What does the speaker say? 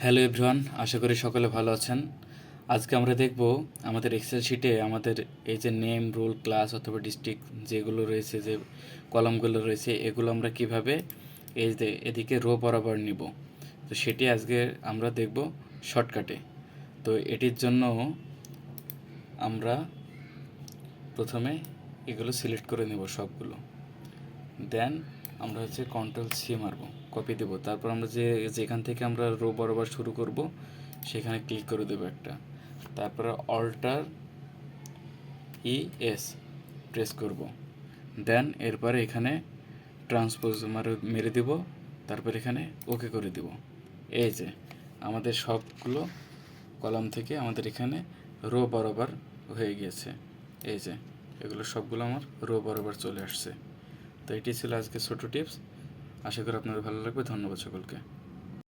Hello everyone, আশা করি সকলে ভালো আছেন। আজকে আমরা দেখব আমাদের এক্সেল শিটে আমাদের এই যে নেম, রোল, ক্লাস অথবা ডিস্ট্রিক্ট যেগুলো রয়েছে, যে কলামগুলো রয়েছে, এগুলো আমরা কিভাবে এই যে এদিকে রো বরাবর নিব। তো সেটি আজকে আমরা দেখব শর্টকাটে। তো এটির জন্য আমরা প্রথমে এগুলো সিলেক্ট করে নেব সবগুলো। দেন আমরা Ctrl+C মারবো, কপি দেব। তারপর আমরা যেখান থেকে আমরা রো বরাবর শুরু করব সেখানে ক্লিক করে দেবো একটা। তারপরে Alt+ES প্রেস করব। দেন এরপরে এখানে ট্রান্সপোজ মেরে দেব। তারপর এখানে ওকে করে দেব। এই যে আমাদের সবগুলো কলাম থেকে আমাদের এখানে রো বরাবর হয়ে গিয়েছে। এই যে এগুলো সবগুলো আমার রো বরাবর চলে আসছে। তো এটি ছিল আজকে ছোটো টিপস। আশা করি আপনাদের ভালো লাগবে। ধন্যবাদ সকলকে।